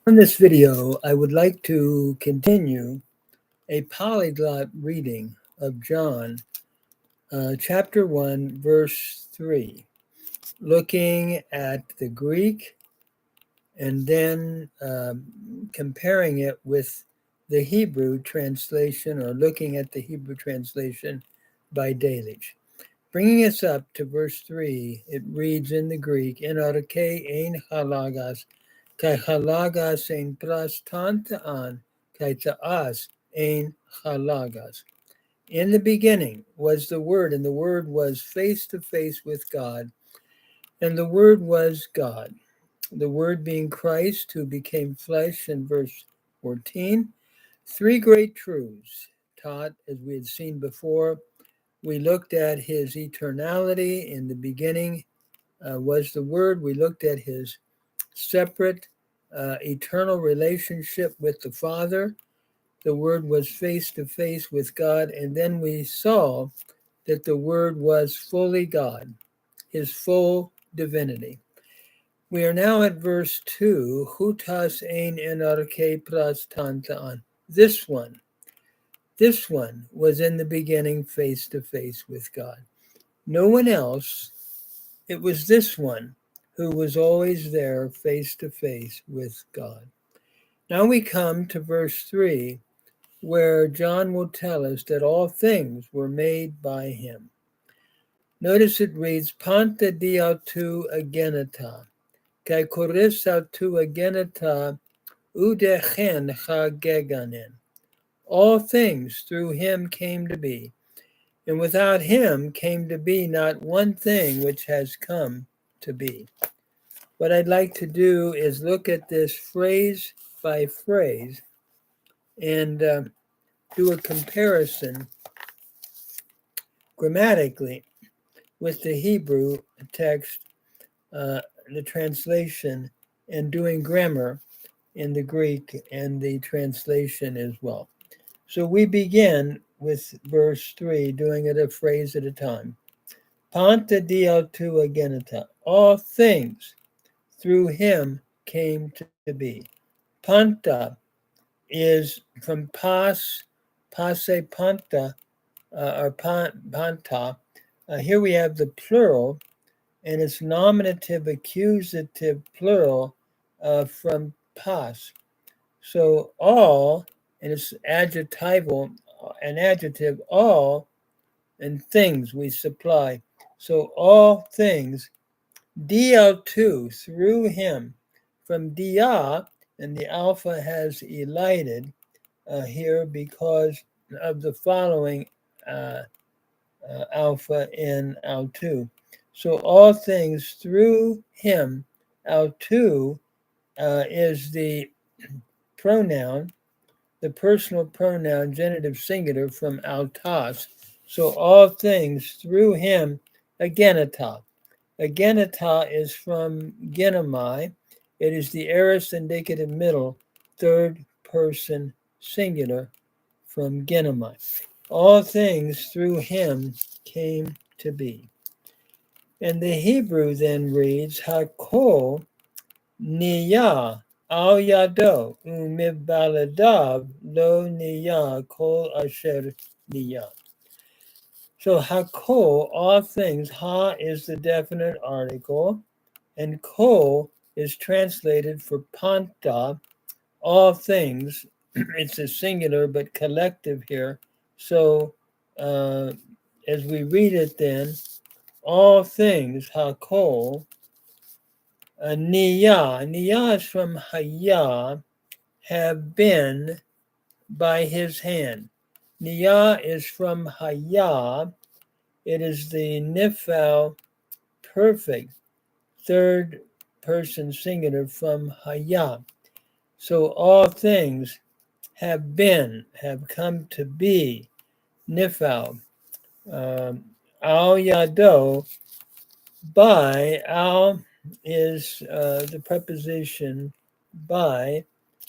In this video, I would like to continue a polyglot reading of John, chapter 1, verse 3, looking at the Greek and then comparing it with the Hebrew translation, or looking at the Hebrew translation by Delitzsch. Bringing us up to verse 3, it reads in the Greek, "En arche ein halagas, kai halagas ein pras tantaan, kai taas ein halagas." In the beginning was the Word, and the Word was face to face with God, and the Word was God. The Word being Christ, who became flesh, in verse 14. Three great truths taught, as we had seen before. We looked at his eternality. In the beginning was the Word. We looked at his separate eternal relationship with the Father. The Word was face to face with God. And then we saw that the Word was fully God, his full divinity. We are now at verse 2, Hutas ein enarche pras tantaan. This one was in the beginning face to face with God. No one else. It was this one who was always there face to face with God. Now we come to verse 3, where John will tell us that all things were made by him. Notice it reads, Panta diautu agenata, kai koris autu agenata udechen ha geganen. All things through him came to be, and without him came to be not one thing which has come to be. What I'd like to do is look at this phrase by phrase and do a comparison grammatically with the Hebrew text, the translation, and doing grammar in the Greek and the translation as well. So we begin with verse 3, doing it a phrase at a time. Panta diautu agenata. All things through him came to be. Panta is from passe panta, or panta. Here we have the plural, and it's nominative accusative plural from pas. So all, and it's adjectival, an adjective, all, and things we supply. So all things, DL2, through him, from dia, and the alpha has elided here because of the following alpha in L2. So all things through him, L2 is the pronoun, the personal pronoun, genitive singular from autos. So all things through him, agenata. Agenata is from genomai. It is the aorist indicative middle, third person singular from genomai. All things through him came to be. And the Hebrew then reads, Hakol niyah al yado umibaladav lo niyah kol asher niyah. So hakol, all things, ha is the definite article, and kol is translated for panta, all things. It's a singular but collective here. So as we read it then, all things, hakol, niyah is from hayah, have been by his hand. Niyah is from hayah. It is the nifal perfect, third person singular from hayah. So all things have been, have come to be, nifal. Al yado, by, al is the preposition by,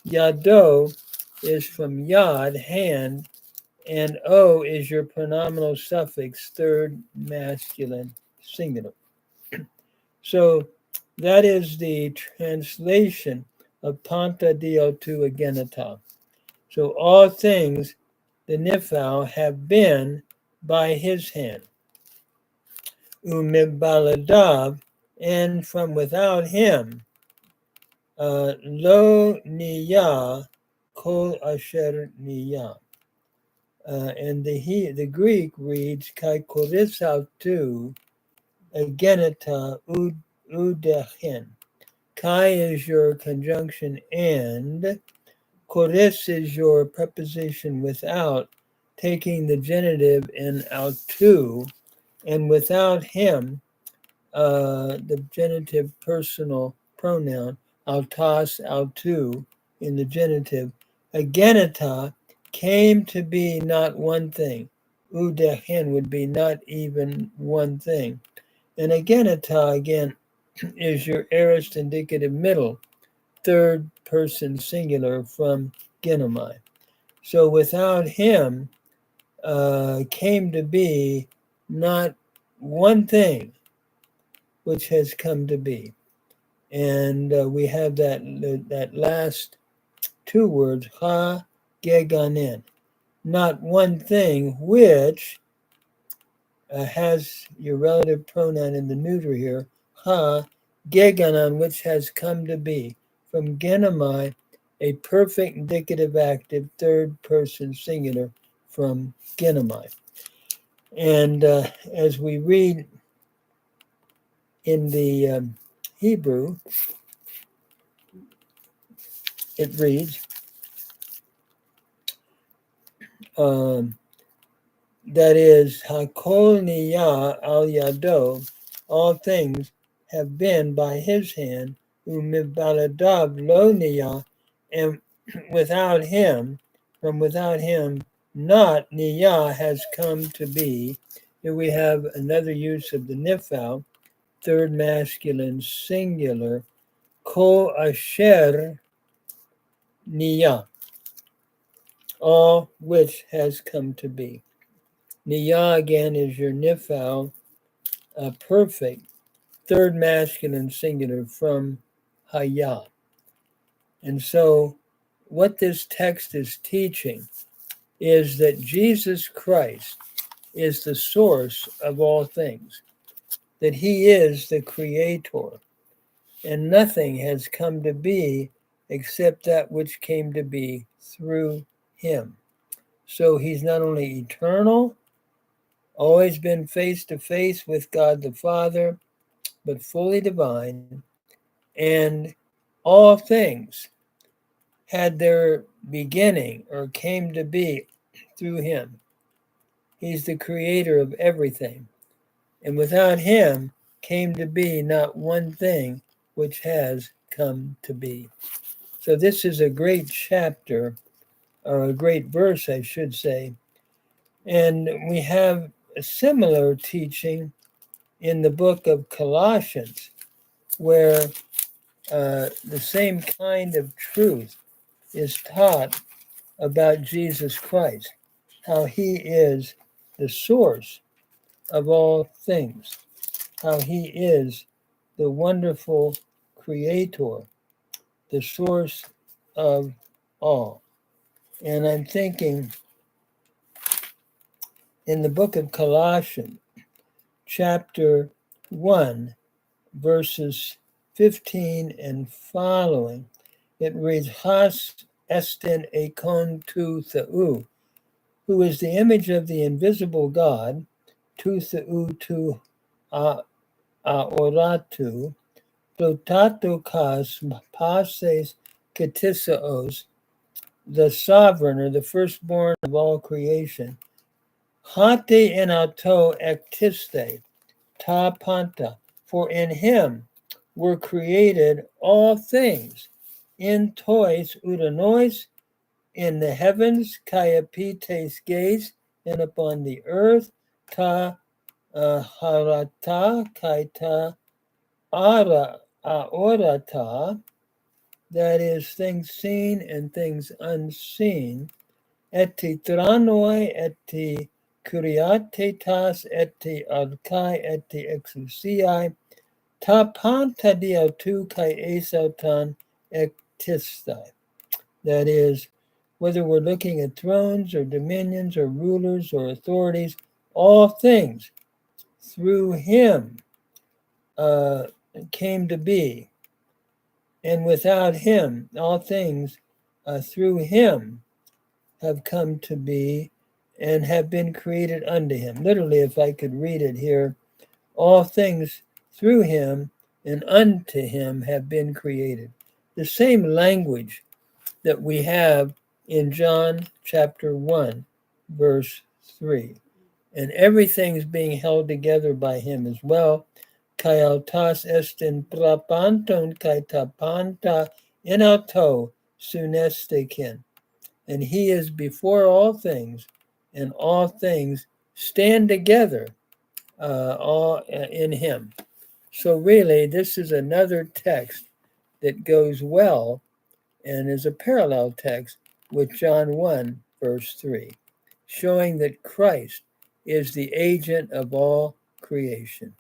yado is from yad, hand, and o is your pronominal suffix, third masculine singular. So That is the translation of Panta Diotu Agenata. So all things, the Nifal, have been by his hand. Umibaladav, and from without him, lo niya kol asher niya. And the Greek reads kai korisautu agenata udechen. Kai is your conjunction and, koris is your preposition without, taking the genitive in autu, and without him, the genitive personal pronoun, autas, autu, in the genitive. Agenita came to be not one thing. Udehen would be not even one thing. And agenita, again, is your aorist indicative middle, third person singular from genomai. So without him came to be not one thing which has come to be. And we have that last two words, ha geganen, not one thing which has your relative pronoun in the neuter here, ha geganan, which has come to be. From genomai, a perfect indicative active third person singular from genomai. And as we read in the Hebrew, it reads, that is, Hakol Niya al Yado, all things have been by his hand, Umibaladav lo Niya, and without him, from without him, not Niya has come to be. Here we have another use of the Nifal, third masculine singular, Ko Asher Niya, all which has come to be. Niya again is your Nifal, perfect, third masculine singular from Haya. And so what this text is teaching is that Jesus Christ is the source of all things, that he is the creator, and nothing has come to be except that which came to be through him. So he's not only eternal, always been face to face with God the Father, but fully divine, and all things had their beginning or came to be through him. He's the creator of everything, and without him came to be not one thing which has come to be. So this is a great chapter, or a great verse, I should say, and we have a similar teaching in the book of Colossians, where the same kind of truth is taught about Jesus Christ, how he is the source of all things, how he is the wonderful creator, the source of all. And I'm thinking in the book of Colossians, chapter 1, verses 15 and following, it reads, Has estin ekon tu theou, who is the image of the invisible God, tu theou tu aoratu, plotato kas pases ketisaos, the sovereign or the firstborn of all creation, hate en auto ectiste, ta panta, for in him were created all things, in tois udanois, in the heavens, kaiapites gaze, and upon the earth, ta harata, kaita aorata, that is, things seen and things unseen, eti tranoi, eti kuriatetas, eti arkai, eti exousiai, Ta panta diautu kai esautan ektistai. That is, whether we're looking at thrones or dominions or rulers or authorities, all things through him came to be. And without him, all things through him have come to be and have been created unto him. Literally, if I could read it here, all things through him and unto him have been created. The same language that we have in John chapter 1, verse 3. And everything's being held together by him as well. Kai autas estin prapanton kai tapanta in auto sunestekin. And he is before all things, and all things stand together all in him. So really, this is another text that goes well and is a parallel text with John 1, verse 3, showing that Christ is the agent of all creation.